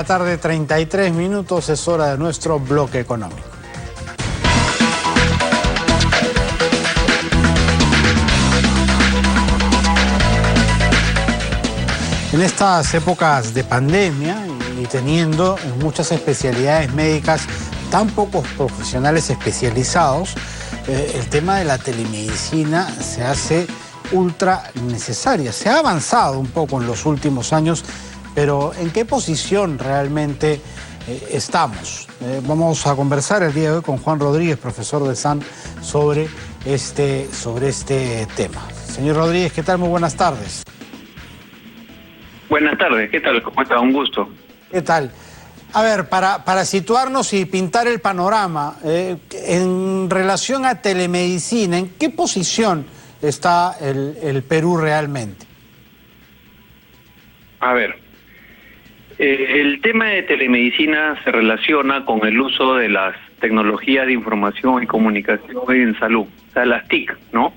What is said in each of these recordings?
tarde, 33 minutos, es hora de nuestro bloque económico. En estas épocas de pandemia y teniendo muchas especialidades médicas tan pocos profesionales especializados, el tema de la telemedicina se hace ultra necesaria. Se ha avanzado un poco en los últimos años, pero ¿en qué posición realmente estamos? Vamos a conversar el día de hoy con Juan Rodríguez, profesor del SAN, sobre este tema. Señor Rodríguez, ¿qué tal? Muy buenas tardes. Buenas tardes, ¿qué tal? ¿Cómo está? Un gusto. ¿Qué tal? A ver, para situarnos y pintar el panorama, en relación a telemedicina, ¿en qué posición está el Perú realmente? A ver, el tema de telemedicina se relaciona con el uso de las tecnologías de información y comunicación en salud, o sea, las TIC, ¿no?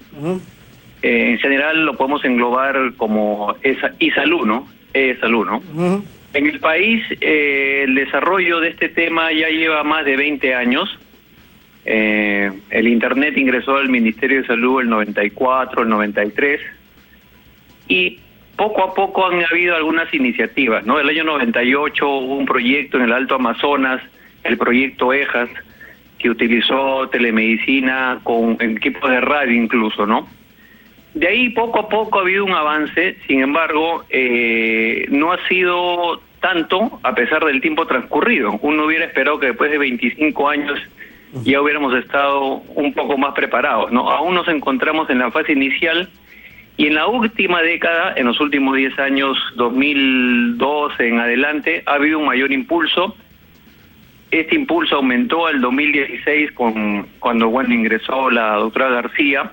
En general lo podemos englobar como e-salud, ¿no? E-salud, ¿no? En el país el desarrollo de este tema ya lleva más de 20 años. El Internet ingresó al Ministerio de Salud el 94, el 93, y poco a poco han habido algunas iniciativas, ¿no? El año 98 hubo un proyecto en el Alto Amazonas, el proyecto EJAS, que utilizó telemedicina con equipos de radio incluso, ¿no? De ahí poco a poco ha habido un avance, sin embargo, no ha sido tanto a pesar del tiempo transcurrido. Uno hubiera esperado que después de 25 años ya hubiéramos estado un poco más preparados, ¿no? Aún nos encontramos en la fase inicial y en la última década, en los últimos 10 años, 2012 en adelante, ha habido un mayor impulso. Este impulso aumentó al 2016 cuando ingresó la doctora García.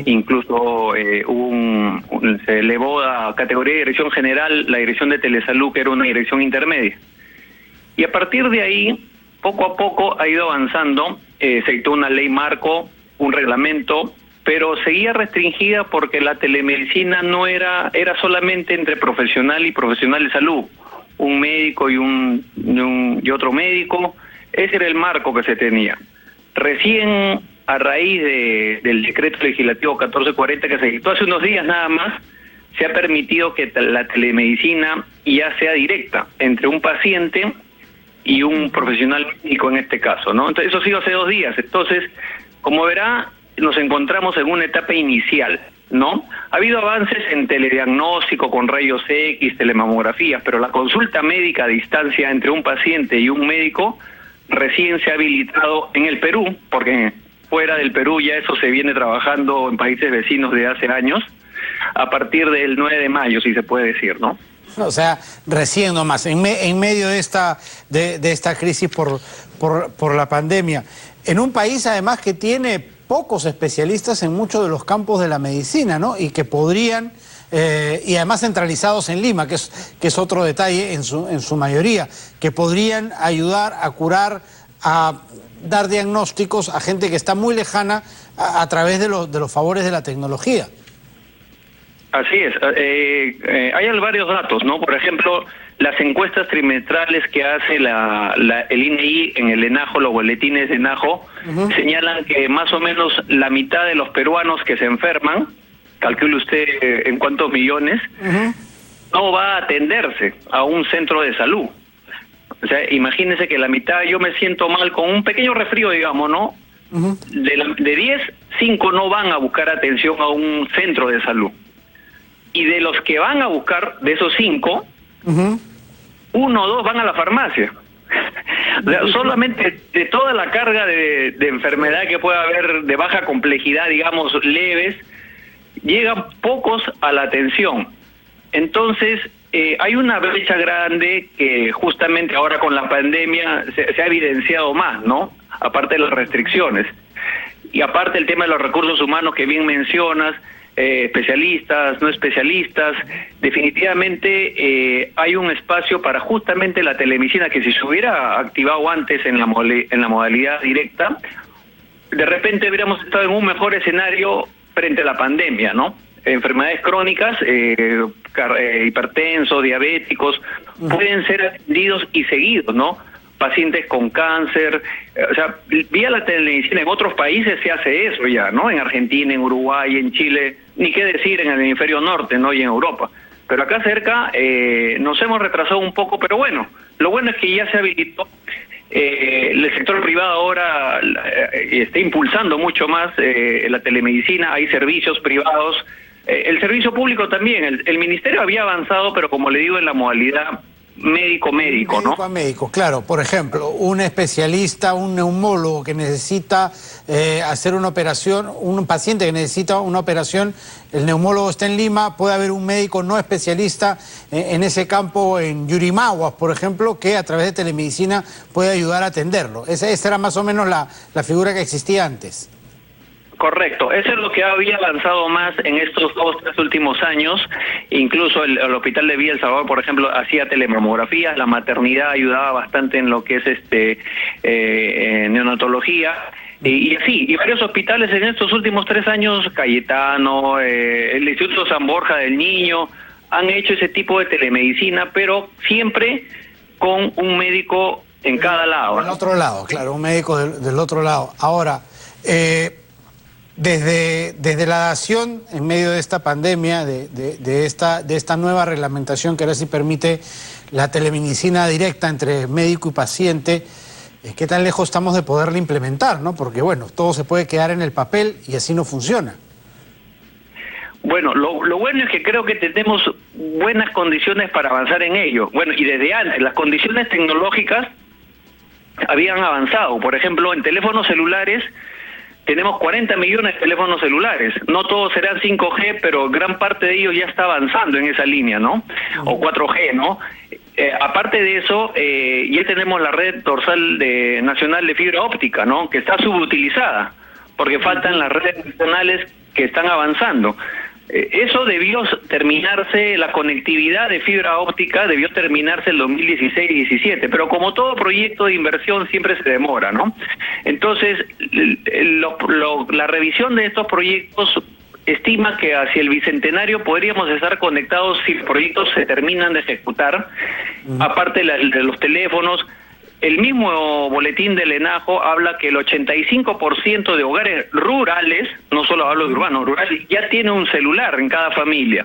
Incluso se elevó a categoría de dirección general la dirección de Telesalud, que era una dirección intermedia. Y a partir de ahí, poco a poco ha ido avanzando, se dictó una ley marco, un reglamento, pero seguía restringida porque la telemedicina no era solamente entre profesional y profesional de salud, un médico y otro médico. Ese era el marco que se tenía. Recién a raíz del decreto legislativo 1440 que se dictó hace unos días nada más, se ha permitido que la telemedicina ya sea directa entre un paciente y un profesional médico en este caso, ¿no? Entonces, eso ha sido hace 2 días. Entonces, como verá, nos encontramos en una etapa inicial, ¿no? Ha habido avances en telediagnóstico con rayos X, telemamografías, pero la consulta médica a distancia entre un paciente y un médico recién se ha habilitado en el Perú, porque fuera del Perú ya eso se viene trabajando en países vecinos de hace años, a partir del 9 de mayo, si se puede decir, ¿no? O sea, recién nomás, en medio de esta crisis por la pandemia, en un país además que tiene pocos especialistas en muchos de los campos de la medicina, ¿no? Y que podrían, y además centralizados en Lima, que es otro detalle en su mayoría, que podrían ayudar a curar, a dar diagnósticos a gente que está muy lejana a través de los favores de la tecnología. Así es. Hay varios datos, ¿no? Por ejemplo, las encuestas trimestrales que hace el INEI en el ENAJO, los boletines de ENAJO, señalan que más o menos la mitad de los peruanos que se enferman, calcule usted en cuántos millones, no va a atenderse a un centro de salud. O sea, imagínese que la mitad, yo me siento mal con un pequeño resfrío, digamos, ¿no? De 10, 5 no van a buscar atención a un centro de salud. Y de los que van a buscar, de esos 5, 1 o 2 van a la farmacia. O sea, solamente de toda la carga de enfermedad que pueda haber de baja complejidad, digamos, leves, llegan pocos a la atención. Entonces, hay una brecha grande que justamente ahora con la pandemia se ha evidenciado más, ¿no? Aparte de las restricciones. Y aparte el tema de los recursos humanos que bien mencionas, especialistas, no especialistas, definitivamente hay un espacio para justamente la telemedicina que si se hubiera activado antes en la modalidad directa, de repente hubiéramos estado en un mejor escenario frente a la pandemia, ¿no? enfermedades crónicas, hipertensos, diabéticos, pueden ser atendidos y seguidos, ¿no? Pacientes con cáncer, o sea, vía la telemedicina. En otros países se hace eso ya, ¿no? En Argentina, en Uruguay, en Chile, ni qué decir en el hemisferio norte, ¿no? Y en Europa. Pero acá cerca nos hemos retrasado un poco, pero bueno, lo bueno es que ya se habilitó. El sector privado ahora está impulsando mucho más la telemedicina, hay servicios privados, el servicio público también, el ministerio había avanzado, pero como le digo, en la modalidad médico-médico, ¿no? Médico a médico, claro. Por ejemplo, un especialista, un neumólogo que necesita hacer una operación, un paciente que necesita una operación, el neumólogo está en Lima, puede haber un médico no especialista en ese campo, en Yurimaguas, por ejemplo, que a través de telemedicina puede ayudar a atenderlo. Esa era más o menos la figura que existía antes. Correcto, eso es lo que había avanzado más en estos 2-3 últimos años. Incluso el Hospital de Villa El Salvador, por ejemplo, hacía telemamografía, la maternidad ayudaba bastante en lo que es neonatología. Y así, y varios hospitales en estos últimos 3 años, Cayetano, el Instituto San Borja del Niño, han hecho ese tipo de telemedicina, pero siempre con un médico en cada lado. Del otro lado, claro, un médico del otro lado. Ahora, desde la dación en medio de esta pandemia, de esta nueva reglamentación que ahora sí permite la telemedicina directa entre médico y paciente, ¿qué tan lejos estamos de poderla implementar, no? Porque, bueno, todo se puede quedar en el papel y así no funciona. Bueno, lo bueno es que creo que tenemos buenas condiciones para avanzar en ello. Bueno, y desde antes, las condiciones tecnológicas habían avanzado. Por ejemplo, en teléfonos celulares tenemos 40 millones de teléfonos celulares. No todos serán 5G, pero gran parte de ellos ya está avanzando en esa línea, ¿no? O 4G, ¿no? Aparte de eso, ya tenemos la red dorsal nacional de fibra óptica, ¿no? Que está subutilizada, porque faltan las redes nacionales que están avanzando. Eso debió terminarse, la conectividad de fibra óptica debió terminarse el 2016-17, pero como todo proyecto de inversión siempre se demora, ¿no? Entonces, la revisión de estos proyectos estima que hacia el bicentenario podríamos estar conectados si los proyectos se terminan de ejecutar, aparte de los teléfonos. El mismo boletín del ENAJO habla que el 85% de hogares rurales, no solo hablo de urbanos, rurales, ya tiene un celular en cada familia.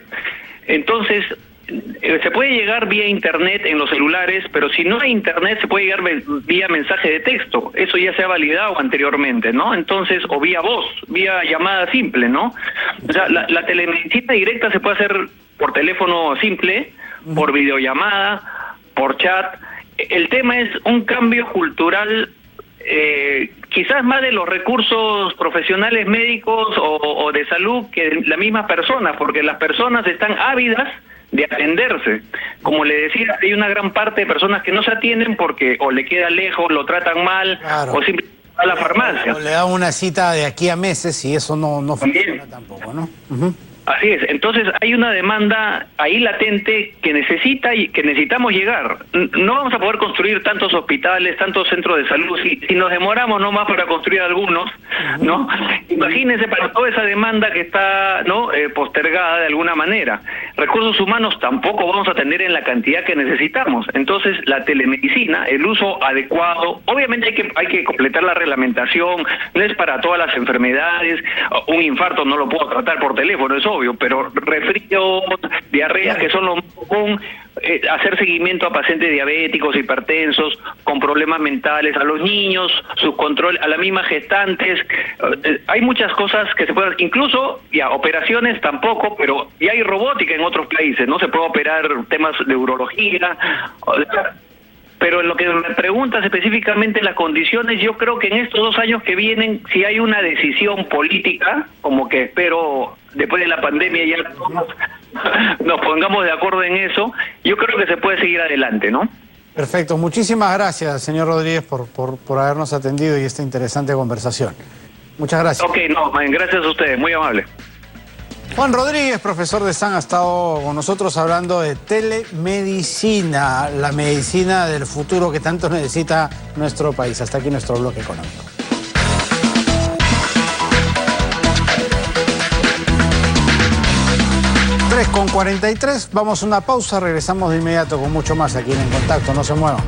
Entonces, se puede llegar vía internet en los celulares, pero si no hay internet se puede llegar vía mensaje de texto. Eso ya se ha validado anteriormente, ¿no? Entonces, o vía voz, vía llamada simple, ¿no? O sea, la telemedicina directa se puede hacer por teléfono simple, por videollamada, por chat. El tema es un cambio cultural, quizás más de los recursos profesionales médicos o de salud que de la misma persona, porque las personas están ávidas de atenderse. Como le decía, hay una gran parte de personas que no se atienden porque o le queda lejos, lo tratan mal, claro, o simplemente va a la farmacia. O le da una cita de aquí a meses y eso no funciona tampoco, ¿no? Así es, entonces hay una demanda ahí latente que necesitamos llegar. No vamos a poder construir tantos hospitales, tantos centros de salud, si nos demoramos nomás para construir algunos, ¿no? Imagínense para toda esa demanda que está, ¿no?, postergada de alguna manera. Recursos humanos tampoco vamos a tener en la cantidad que necesitamos. Entonces la telemedicina, el uso adecuado, obviamente hay que completar la reglamentación, no es para todas las enfermedades, un infarto no lo puedo tratar por teléfono, eso obvio, pero resfríos, diarreas, que son lo más común, hacer seguimiento a pacientes diabéticos, hipertensos, con problemas mentales, a los niños, su control, a las mismas gestantes. Hay muchas cosas que se pueden, incluso ya operaciones tampoco, pero ya hay robótica en otros países, no se puede operar temas de urología. Pero en lo que me preguntas específicamente las condiciones, yo creo que en estos 2 años que vienen, si hay una decisión política, como que espero después de la pandemia ya nos pongamos de acuerdo en eso, yo creo que se puede seguir adelante, ¿no? Perfecto, muchísimas gracias, señor Rodríguez, por habernos atendido y esta interesante conversación. Muchas gracias. Ok, no, gracias a ustedes, muy amable. Juan Rodríguez, profesor de SAN, ha estado con nosotros hablando de telemedicina, la medicina del futuro que tanto necesita nuestro país. Hasta aquí nuestro bloque económico. 3:43, vamos a una pausa, regresamos de inmediato con mucho más aquí en Contacto, no se muevan.